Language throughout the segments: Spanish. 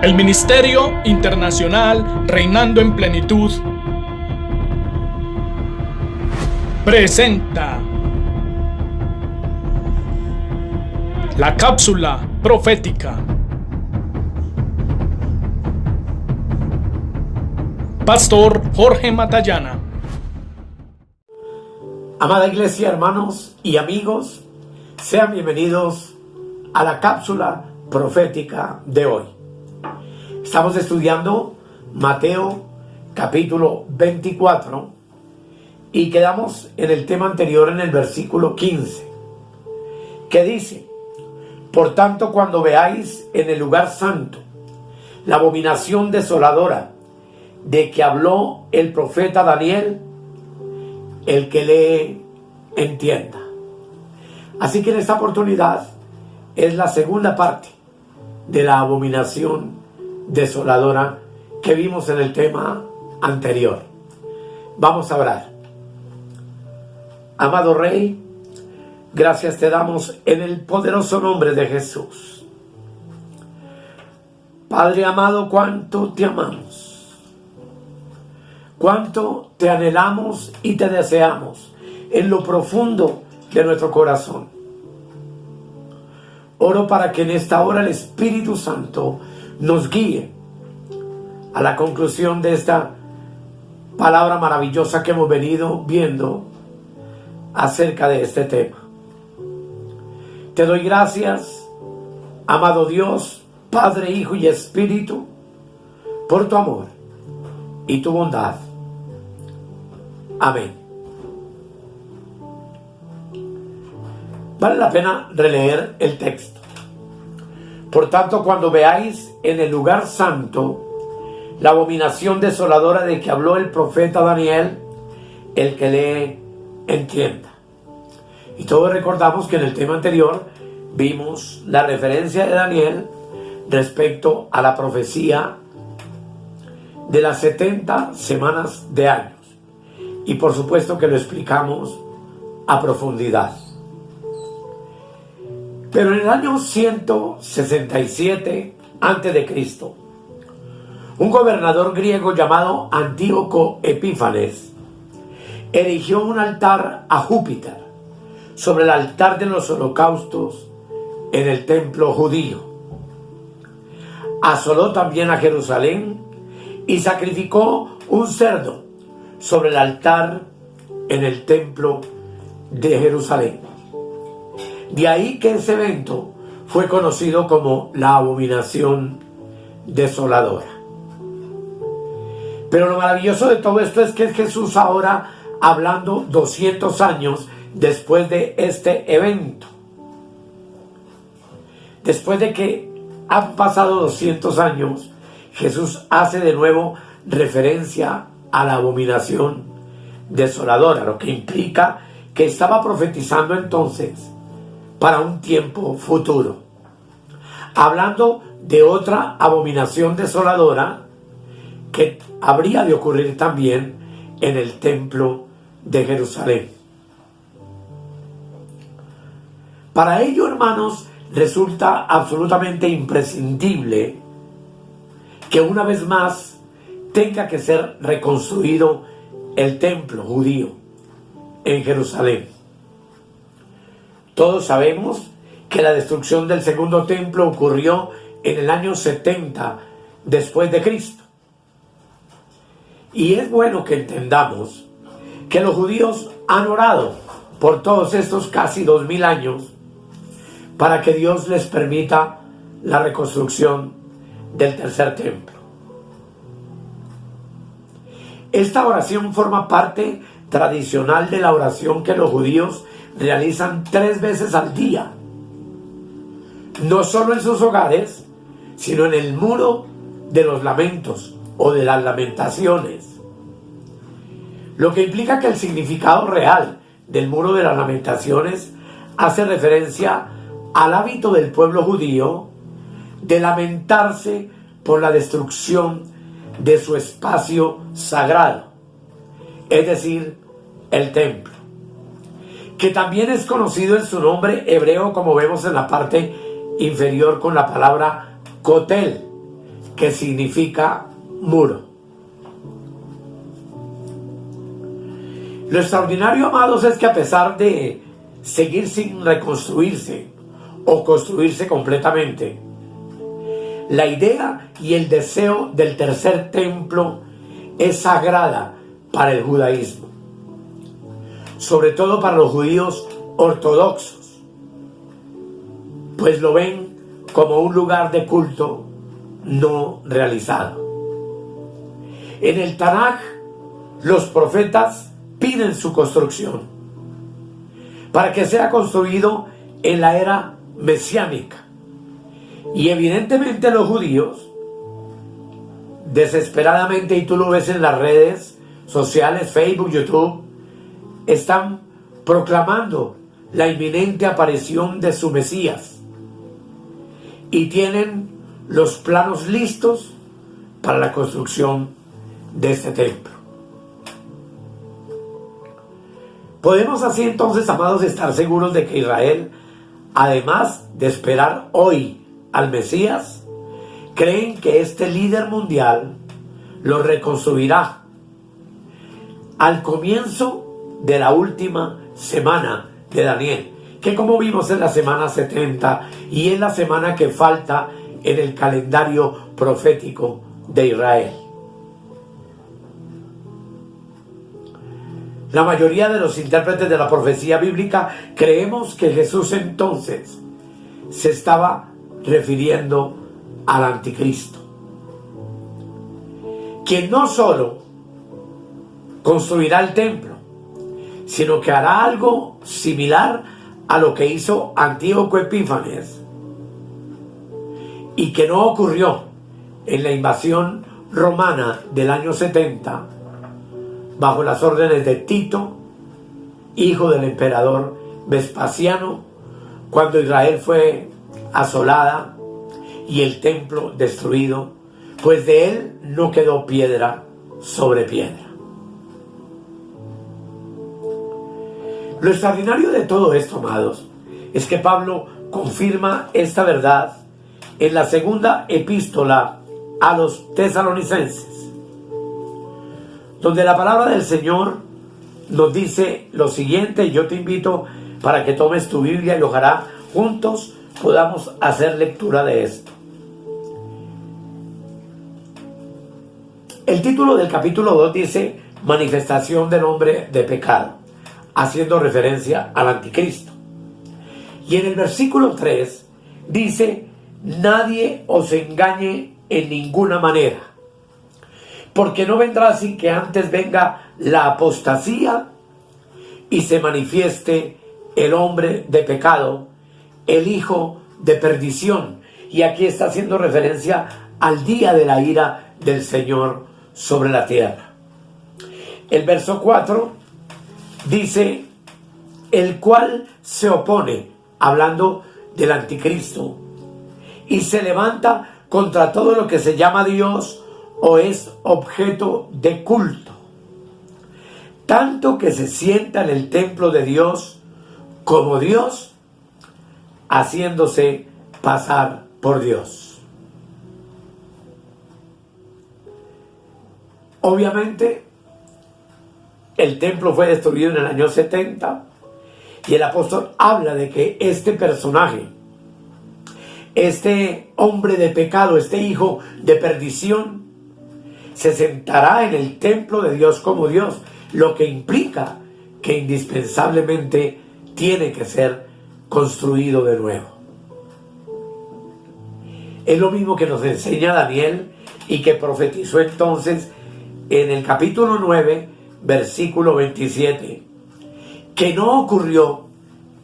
El Ministerio Internacional Reinando en Plenitud presenta la cápsula profética. Pastor Jorge Matallana. Amada iglesia, hermanos y amigos, sean bienvenidos a la cápsula profética de hoy. Estamos estudiando Mateo capítulo 24 y quedamos en el tema anterior en el versículo 15, que dice: por tanto, cuando veáis en el lugar santo la abominación desoladora de que habló el profeta Daniel, el que lee entienda. Así que en esta oportunidad es la segunda parte de la abominación desoladora que vimos en el tema anterior. Vamos a orar. Amado Rey, gracias te damos en el poderoso nombre de Jesús. Padre amado, cuánto te amamos, cuánto te anhelamos y te deseamos en lo profundo de nuestro corazón. Oro para que en esta hora el Espíritu Santo nos guíe a la conclusión de esta palabra maravillosa que hemos venido viendo acerca de este tema. Te doy gracias, amado Dios, Padre, Hijo y Espíritu, por tu amor y tu bondad. Amén. Vale la pena releer el texto. Por tanto, cuando veáis en el lugar santo la abominación desoladora de que habló el profeta Daniel, el que lee entienda. Y todos recordamos que en el tema anterior vimos la referencia de Daniel respecto a la profecía de las 70 semanas de años. Y por supuesto que lo explicamos a profundidad. Pero en el año 167 a.C., un gobernador griego llamado Antíoco Epífanes erigió un altar a Júpiter sobre el altar de los holocaustos en el templo judío. Asoló también a Jerusalén y sacrificó un cerdo sobre el altar en el templo de Jerusalén. De ahí que ese evento fue conocido como la abominación desoladora. Pero lo maravilloso de todo esto es que es Jesús ahora hablando 200 años después de este evento. Después de que han pasado 200 años, Jesús hace de nuevo referencia a la abominación desoladora, lo que implica que estaba profetizando entonces para un tiempo futuro, hablando de otra abominación desoladora que habría de ocurrir también en el templo de Jerusalén. Para ello, hermanos, resulta absolutamente imprescindible que una vez más tenga que ser reconstruido el templo judío en Jerusalén. Todos sabemos que la destrucción del segundo templo ocurrió en el año 70 después de Cristo. Y es bueno que entendamos que los judíos han orado por todos estos casi 2000 años para que Dios les permita la reconstrucción del tercer templo. Esta oración forma parte tradicional de la oración que los judíos realizan 3 veces al día, no solo en sus hogares, sino en el muro de los lamentos o de las lamentaciones, lo que implica que el significado real del muro de las lamentaciones hace referencia al hábito del pueblo judío de lamentarse por la destrucción de su espacio sagrado, es decir, el templo, que también es conocido en su nombre hebreo, como vemos en la parte inferior con la palabra Kotel, que significa muro. Lo extraordinario, amados, es que a pesar de seguir sin reconstruirse o construirse completamente, la idea y el deseo del tercer templo es sagrada para el judaísmo, sobre todo para los judíos ortodoxos, pues lo ven como un lugar de culto no realizado. En el Tanaj, los profetas piden su construcción para que sea construido en la era mesiánica. Y evidentemente los judíos, desesperadamente, y tú lo ves en las redes sociales, Facebook, YouTube, están proclamando la inminente aparición de su Mesías y tienen los planos listos para la construcción de este templo. Podemos así entonces, amados, estar seguros de que Israel, además de esperar hoy al Mesías, creen que este líder mundial lo reconstruirá al comienzo de la última semana de Daniel, que como vimos en la semana 70 y en la semana que falta en el calendario profético de Israel. La mayoría de los intérpretes de la profecía bíblica creemos que Jesús entonces se estaba refiriendo al anticristo, quien no solo construirá el templo, sino que hará algo similar a lo que hizo Antíoco Epífanes y que no ocurrió en la invasión romana del año 70 bajo las órdenes de Tito, hijo del emperador Vespasiano, cuando Israel fue asolada y el templo destruido, pues de él no quedó piedra sobre piedra. Lo extraordinario de todo esto, amados, es que Pablo confirma esta verdad en la segunda epístola a los tesalonicenses, donde la palabra del Señor nos dice lo siguiente. Yo te invito para que tomes tu Biblia y ojalá juntos podamos hacer lectura de esto. El título del capítulo 2 dice manifestación del hombre de pecado, haciendo referencia al anticristo. Y en el versículo 3 dice: nadie os engañe en ninguna manera, porque no vendrá sin que antes venga la apostasía y se manifieste el hombre de pecado, el hijo de perdición. Y aquí está haciendo referencia al día de la ira del Señor sobre la tierra. El verso 4 dice: el cual se opone, hablando del anticristo, y se levanta contra todo lo que se llama Dios o es objeto de culto, tanto que se sienta en el templo de Dios como Dios, haciéndose pasar por Dios. Obviamente, el templo fue destruido en el año 70 y el apóstol habla de que este personaje, este hombre de pecado, este hijo de perdición, se sentará en el templo de Dios como Dios, lo que implica que indispensablemente tiene que ser construido de nuevo. Es lo mismo que nos enseña Daniel y que profetizó entonces en el capítulo 9, versículo 27, que no ocurrió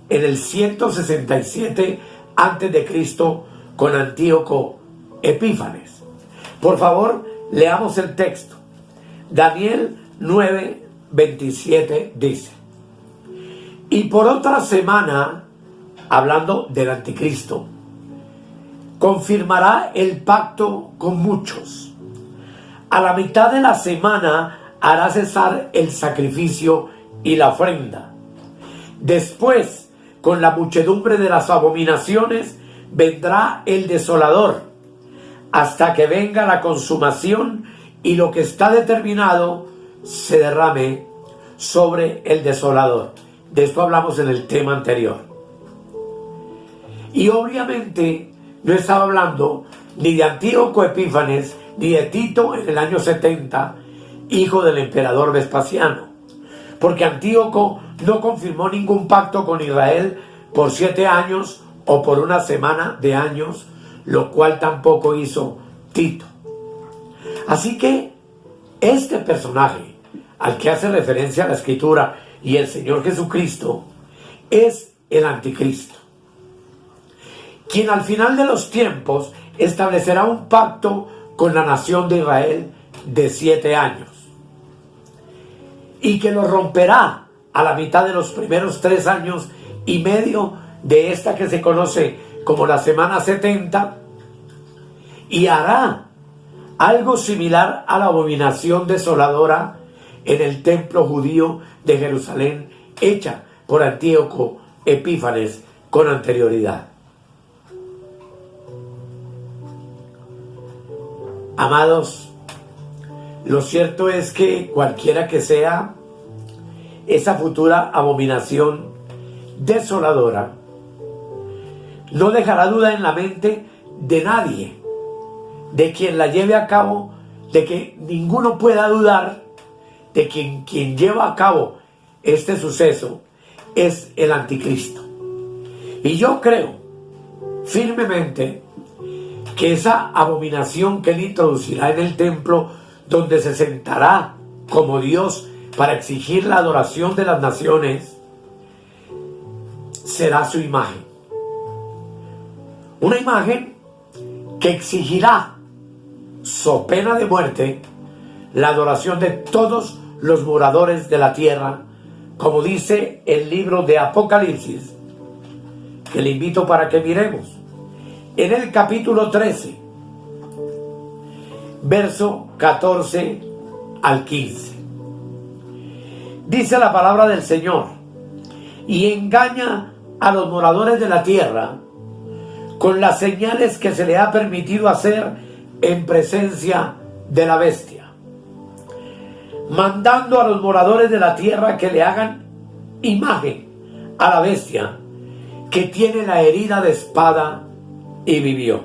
en el 167 antes de Cristo con Antíoco Epífanes. Por favor, leamos el texto. Daniel 9, 27 dice: y por otra semana, hablando del anticristo, confirmará el pacto con muchos. A la mitad de la semana hará cesar el sacrificio y la ofrenda. Después, con la muchedumbre de las abominaciones, vendrá el desolador, hasta que venga la consumación y lo que está determinado se derrame sobre el desolador. De esto hablamos en el tema anterior. Y obviamente no estaba hablando ni de Antíoco Epífanes ni de Tito en el año 70, hijo del emperador Vespasiano, porque Antíoco no confirmó ningún pacto con Israel por 7 años o por una semana de años, lo cual tampoco hizo Tito. Así que este personaje al que hace referencia la Escritura y el Señor Jesucristo es el Anticristo, quien al final de los tiempos establecerá un pacto con la nación de Israel de 7 años y que lo romperá a la mitad de los primeros 3 años y medio de esta que se conoce como la semana 70, y hará algo similar a la abominación desoladora en el templo judío de Jerusalén, hecha por Antíoco Epífanes con anterioridad. Amados, lo cierto es que cualquiera que sea esa futura abominación desoladora, no dejará duda en la mente de nadie, de quien la lleve a cabo, de que ninguno pueda dudar de que quien lleva a cabo este suceso es el Anticristo. Y yo creo firmemente que esa abominación que él introducirá en el templo, donde se sentará como Dios para exigir la adoración de las naciones, será su imagen. Una imagen que exigirá, so pena de muerte, la adoración de todos los moradores de la tierra, como dice el libro de Apocalipsis, que le invito para que miremos. En el capítulo 13, verso 14 al 15. Dice la palabra del Señor: y engaña a los moradores de la tierra con las señales que se le ha permitido hacer en presencia de la bestia, mandando a los moradores de la tierra que le hagan imagen a la bestia, que tiene la herida de espada y vivió.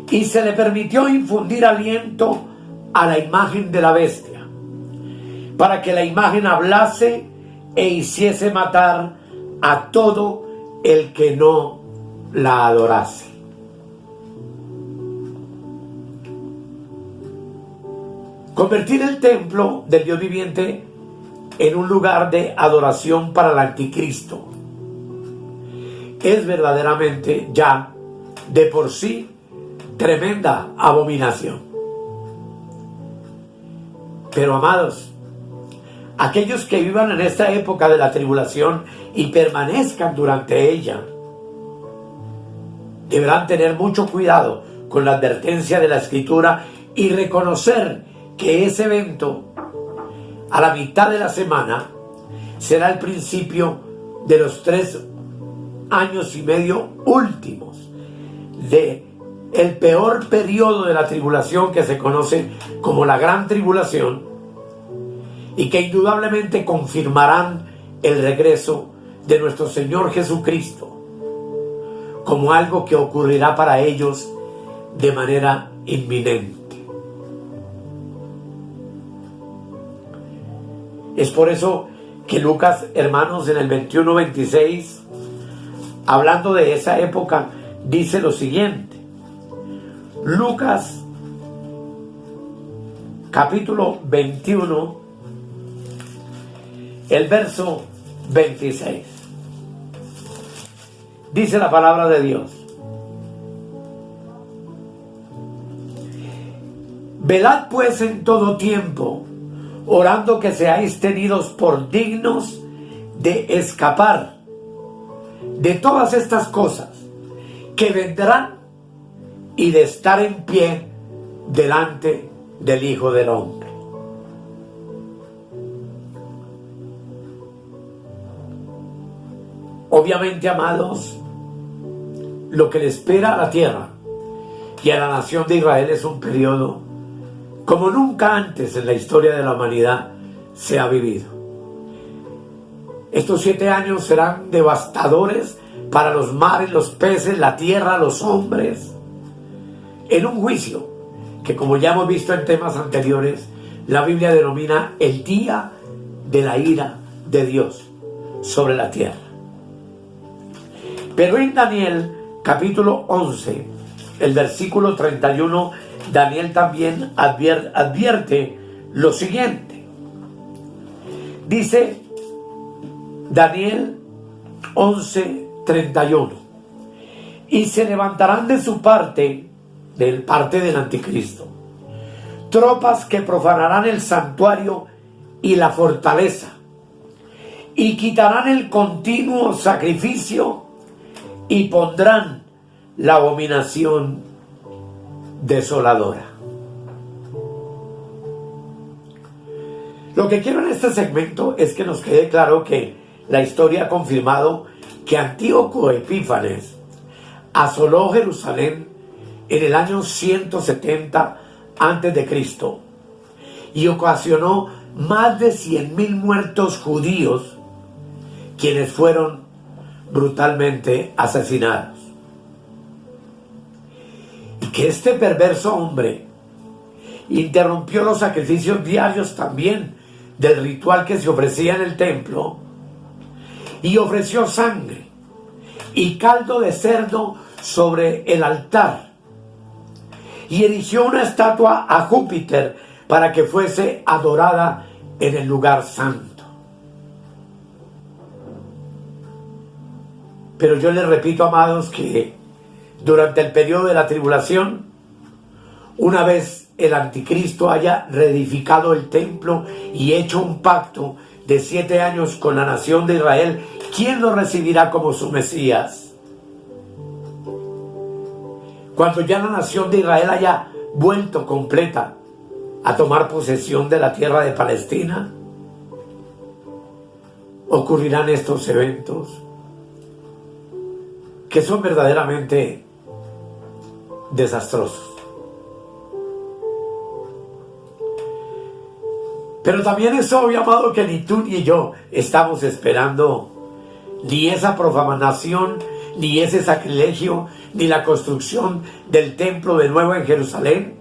Y se le permitió infundir aliento a la imagen de la bestia, para que la imagen hablase e hiciese matar a todo el que no la adorase. Convertir el templo del Dios viviente en un lugar de adoración para el Anticristo es verdaderamente ya de por sí tremenda abominación. Pero amados, aquellos que vivan en esta época de la tribulación y permanezcan durante ella, deberán tener mucho cuidado con la advertencia de la Escritura y reconocer que ese evento, a la mitad de la semana, será el principio de los 3 años y medio últimos de el peor periodo de la tribulación, que se conoce como la Gran Tribulación, y que indudablemente confirmarán el regreso de nuestro Señor Jesucristo como algo que ocurrirá para ellos de manera inminente. Es por eso que Lucas, hermanos, en el 21-26, hablando de esa época, dice lo siguiente. Lucas, capítulo 21, el verso 26. Dice la palabra de Dios: velad pues en todo tiempo, orando que seáis tenidos por dignos de escapar de todas estas cosas que vendrán y de estar en pie delante del Hijo del Hombre. Obviamente, amados, lo que le espera a la tierra y a la nación de Israel es un periodo como nunca antes en la historia de la humanidad se ha vivido. Estos 7 años serán devastadores para los mares, los peces, la tierra, los hombres, en un juicio que, como ya hemos visto en temas anteriores, la Biblia denomina el día de la ira de Dios sobre la tierra. Pero en Daniel capítulo 11, el versículo 31, Daniel también advierte lo siguiente. Dice Daniel 11:31: y se levantarán de su parte, del parte del anticristo, tropas que profanarán el santuario y la fortaleza, y quitarán el continuo sacrificio y pondrán la abominación desoladora. Lo que quiero en este segmento es que nos quede claro que la historia ha confirmado que Antíoco Epífanes asoló Jerusalén en el año 170 a.C. y ocasionó más de 100,000 muertos judíos, quienes fueron brutalmente asesinados. Y que este perverso hombre interrumpió los sacrificios diarios también del ritual que se ofrecía en el templo, y ofreció sangre y caldo de cerdo sobre el altar, y erigió una estatua a Júpiter para que fuese adorada en el lugar santo. Pero yo les repito, amados, que durante el periodo de la tribulación, una vez el anticristo haya reedificado el templo y hecho un pacto de 7 años con la nación de Israel, ¿quién lo recibirá como su Mesías? Cuando ya la nación de Israel haya vuelto completa a tomar posesión de la tierra de Palestina, ocurrirán estos eventos que son verdaderamente desastrosos. Pero también es obvio, amado, que ni tú ni yo estamos esperando ni esa profanación, ni ese sacrilegio, ni la construcción del templo de nuevo en Jerusalén.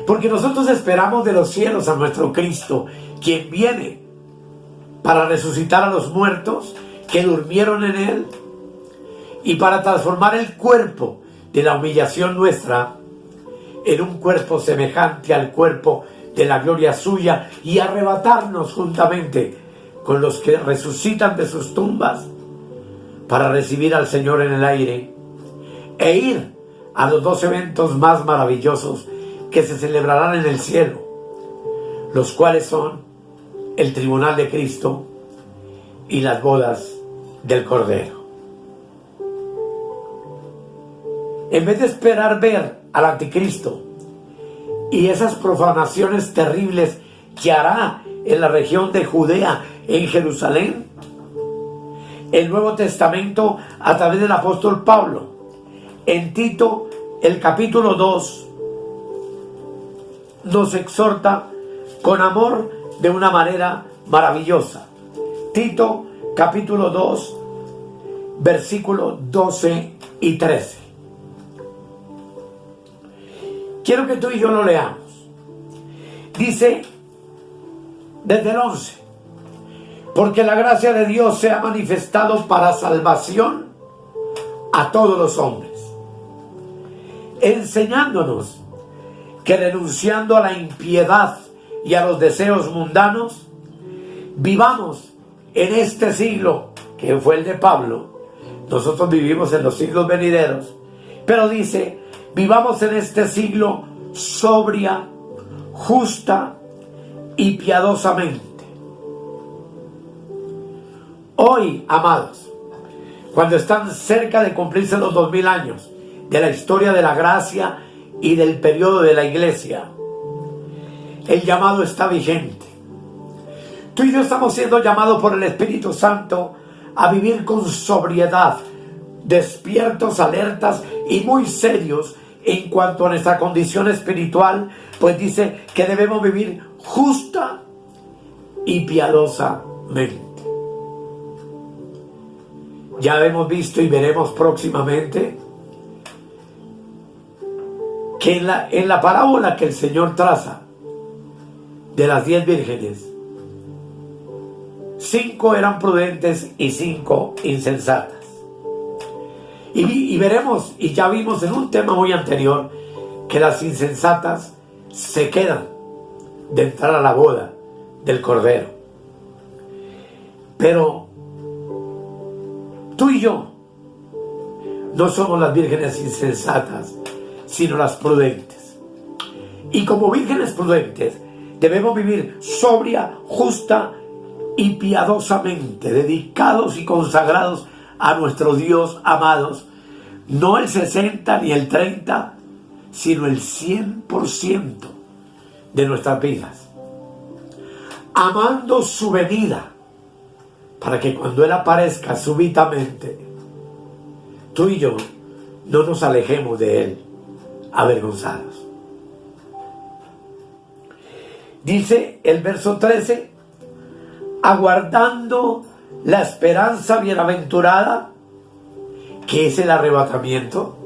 Porque nosotros esperamos de los cielos a nuestro Cristo, quien viene para resucitar a los muertos que durmieron en Él, y para transformar el cuerpo de la humillación nuestra en un cuerpo semejante al cuerpo de la gloria suya, y arrebatarnos juntamente con los que resucitan de sus tumbas para recibir al Señor en el aire, e ir a los 2 eventos más maravillosos que se celebrarán en el cielo, los cuales son el tribunal de Cristo y las bodas del Cordero. En vez de esperar ver al anticristo y esas profanaciones terribles que hará en la región de Judea, en Jerusalén, el Nuevo Testamento, a través del apóstol Pablo, en Tito, el capítulo 2, nos exhorta con amor de una manera maravillosa. Tito, capítulo 2, versículos 12 y 13. Quiero que tú y yo lo leamos. Dice desde el 11: porque la gracia de Dios se ha manifestado para salvación a todos los hombres, enseñándonos que renunciando a la impiedad y a los deseos mundanos, vivamos en este siglo, que fue el de Pablo. Nosotros vivimos en los siglos venideros, pero dice: vivamos en este siglo sobria, justa y piadosamente. Hoy, amados, cuando están cerca de cumplirse los 2000 años de la historia de la gracia y del periodo de la iglesia, el llamado está vigente. Tú y yo estamos siendo llamados por el Espíritu Santo a vivir con sobriedad, despiertos, alertas y muy serios en cuanto a nuestra condición espiritual, pues dice que debemos vivir justa y piadosamente. Ya hemos visto y veremos próximamente que en la parábola que el Señor traza de las 10 vírgenes, 5 eran prudentes y 5 insensatas. Y veremos, y ya vimos en un tema muy anterior, que las insensatas se quedan de entrar a la boda del Cordero. Pero tú y yo no somos las vírgenes insensatas, sino las prudentes. Y como vírgenes prudentes debemos vivir sobria, justa y piadosamente, dedicados y consagrados a nuestro Dios amados, no el 60 ni el 30, sino el 100% de nuestras vidas, amando su venida, para que cuando Él aparezca súbitamente, tú y yo no nos alejemos de Él avergonzados. Dice el verso 13, aguardando la esperanza bienaventurada, que es el arrebatamiento,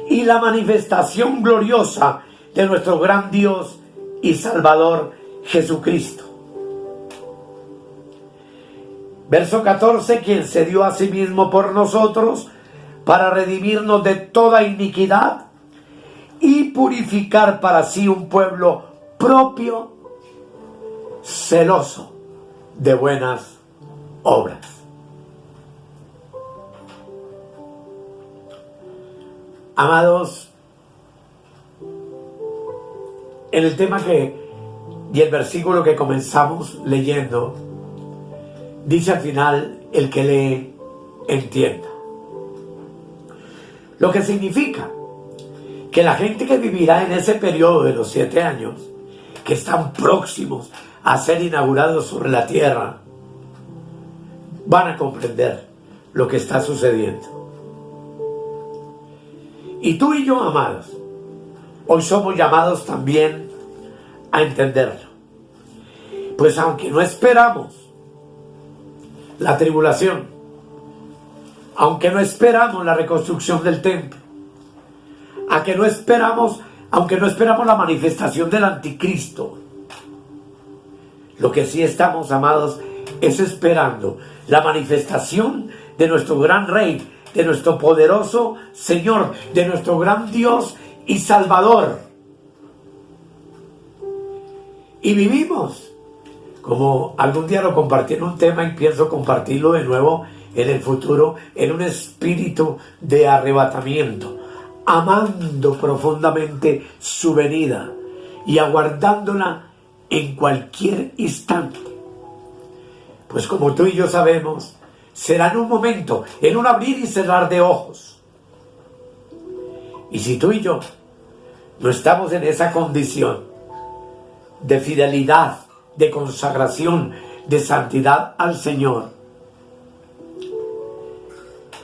y la manifestación gloriosa de nuestro gran Dios y Salvador Jesucristo. Verso 14, quien se dio a sí mismo por nosotros para redimirnos de toda iniquidad y purificar para sí un pueblo propio, celoso de buenas obras. Amados, en el tema y el versículo que comenzamos leyendo, dice al final, el que lee, entienda. Lo que significa que la gente que vivirá en ese periodo de los 7 años, que están próximos a ser inaugurados sobre la tierra, van a comprender lo que está sucediendo. Y tú y yo, amados, hoy somos llamados también a entenderlo. Pues aunque no esperamos la tribulación, aunque no esperamos la reconstrucción del templo, aunque no esperamos la manifestación del anticristo, lo que sí estamos, amados, es esperando la manifestación de nuestro gran Rey, de nuestro poderoso Señor, de nuestro gran Dios y Salvador. Y vivimos, como algún día lo compartí en un tema y pienso compartirlo de nuevo en el futuro, en un espíritu de arrebatamiento, amando profundamente su venida y aguardándola en cualquier instante. Pues como tú y yo sabemos, será en un momento, en un abrir y cerrar de ojos. Y si tú y yo no estamos en esa condición de fidelidad, de consagración, de santidad al Señor,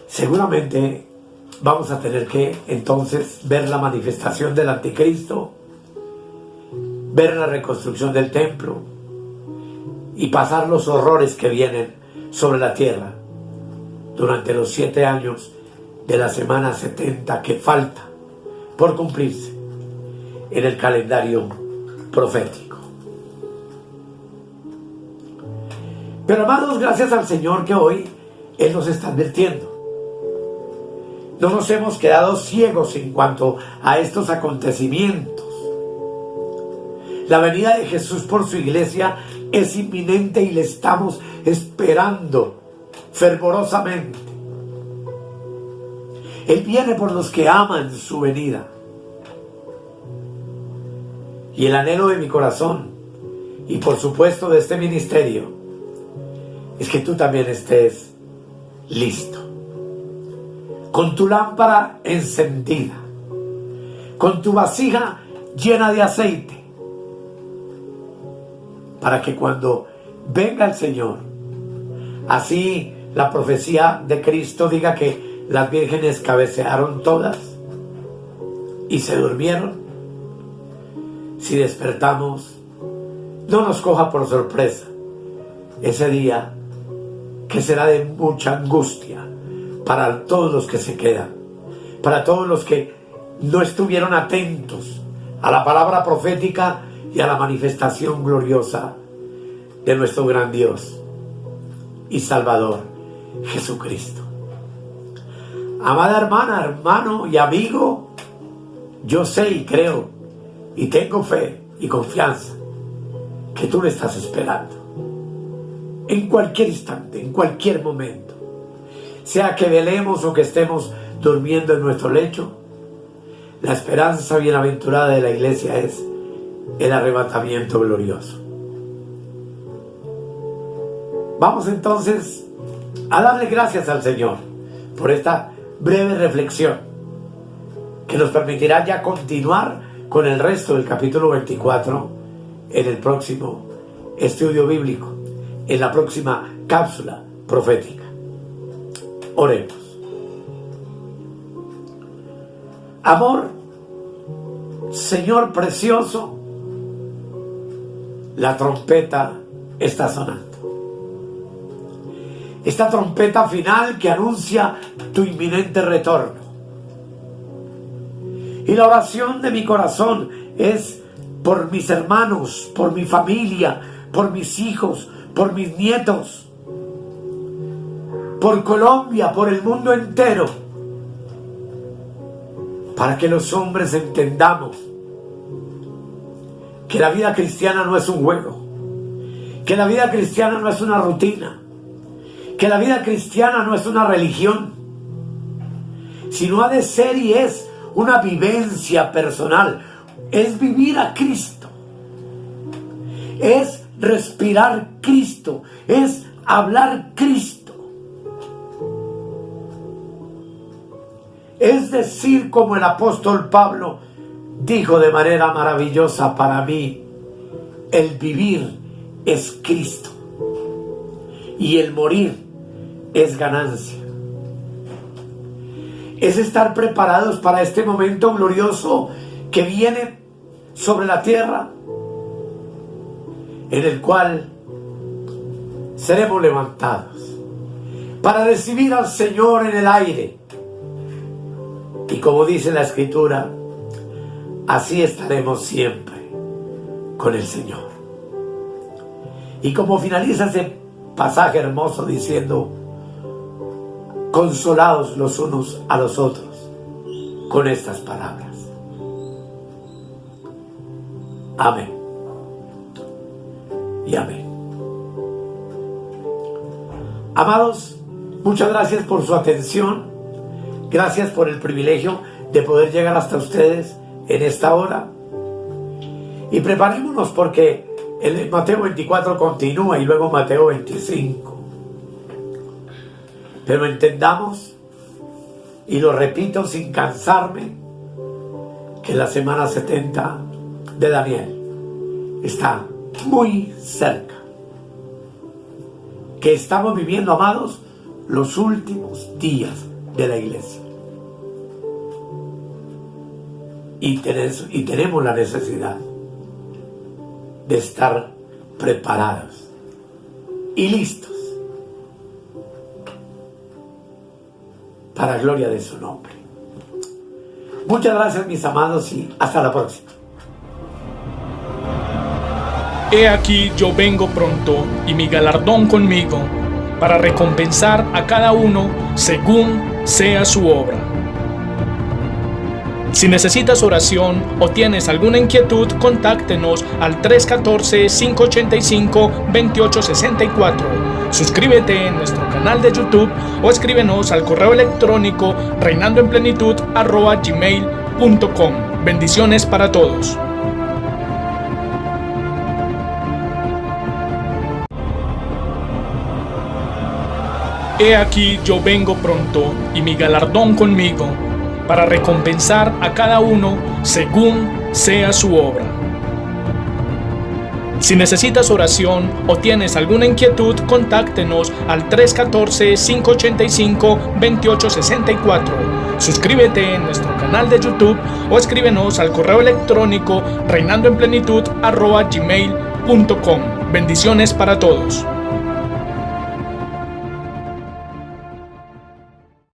seguramente vamos a tener que entonces ver la manifestación del anticristo, ver la reconstrucción del templo y pasar los horrores que vienen sobre la tierra durante los 7 años de la semana 70 que falta por cumplirse en el calendario profético. Pero amados, gracias al Señor que hoy Él nos está advirtiendo. No nos hemos quedado ciegos en cuanto a estos acontecimientos. La venida de Jesús por su iglesia es inminente y le estamos esperando fervorosamente. Él viene por los que aman su venida. Y el anhelo de mi corazón, y por supuesto de este ministerio, es que tú también estés listo, con tu lámpara encendida, con tu vasija llena de aceite, para que cuando venga el Señor, así la profecía de Cristo diga que las vírgenes cabecearon todas y se durmieron. Si despertamos, no nos coja por sorpresa ese día que será de mucha angustia para todos los que se quedan, para todos los que no estuvieron atentos a la palabra profética y a la manifestación gloriosa de nuestro gran Dios y Salvador Jesucristo. Amada hermana, hermano y amigo, yo sé y creo y tengo fe y confianza que tú le estás esperando en cualquier instante, en cualquier momento, sea que velemos o que estemos durmiendo en nuestro lecho. La esperanza bienaventurada de la iglesia es el arrebatamiento glorioso. Vamos entonces a darle gracias al Señor por esta breve reflexión que nos permitirá ya continuar con el resto del capítulo 24 en el próximo estudio bíblico, en la próxima cápsula profética. Oremos. Amor, Señor precioso, la trompeta está sonando. Esta trompeta final que anuncia tu inminente retorno. Y la oración de mi corazón es por mis hermanos, por mi familia, por mis hijos, por mis nietos, por Colombia, por el mundo entero, para que los hombres entendamos que la vida cristiana no es un juego, que la vida cristiana no es una rutina, que la vida cristiana no es una religión, sino ha de ser y es una vivencia personal, es vivir a Cristo, es respirar Cristo, es hablar Cristo. Es decir, como el apóstol Pablo dijo de manera maravillosa, para mí el vivir es Cristo y el morir es ganancia. Es estar preparados para este momento glorioso que viene sobre la tierra, en el cual seremos levantados para recibir al Señor en el aire. Y como dice la Escritura, así estaremos siempre con el Señor. Y como finaliza ese pasaje hermoso diciendo, consolados los unos a los otros con estas palabras. Amén y amén. Amados, muchas gracias por su atención. Gracias por el privilegio de poder llegar hasta ustedes en esta hora. Y preparémonos porque el Mateo 24 continúa y luego Mateo 25. Pero entendamos, y lo repito sin cansarme, que la semana 70 de Daniel está muy cerca. Que estamos viviendo, amados, los últimos días de la iglesia. Y tenemos la necesidad de estar preparados y listos para la gloria de su nombre. Muchas gracias, mis amados, y hasta la próxima. He aquí yo vengo pronto, y mi galardón conmigo, para recompensar a cada uno según sea su obra. Si necesitas oración o tienes alguna inquietud, contáctenos al 314-585-2864. Suscríbete en nuestro canal de YouTube o escríbenos al correo electrónico reinandoenplenitud@gmail.com. Bendiciones para todos. He aquí yo vengo pronto, y mi galardón conmigo, para recompensar a cada uno según sea su obra. Si necesitas oración o tienes alguna inquietud, contáctenos al 314-585-2864. Suscríbete en nuestro canal de YouTube o escríbenos al correo electrónico reinandoenplenitud@gmail.com. Bendiciones para todos.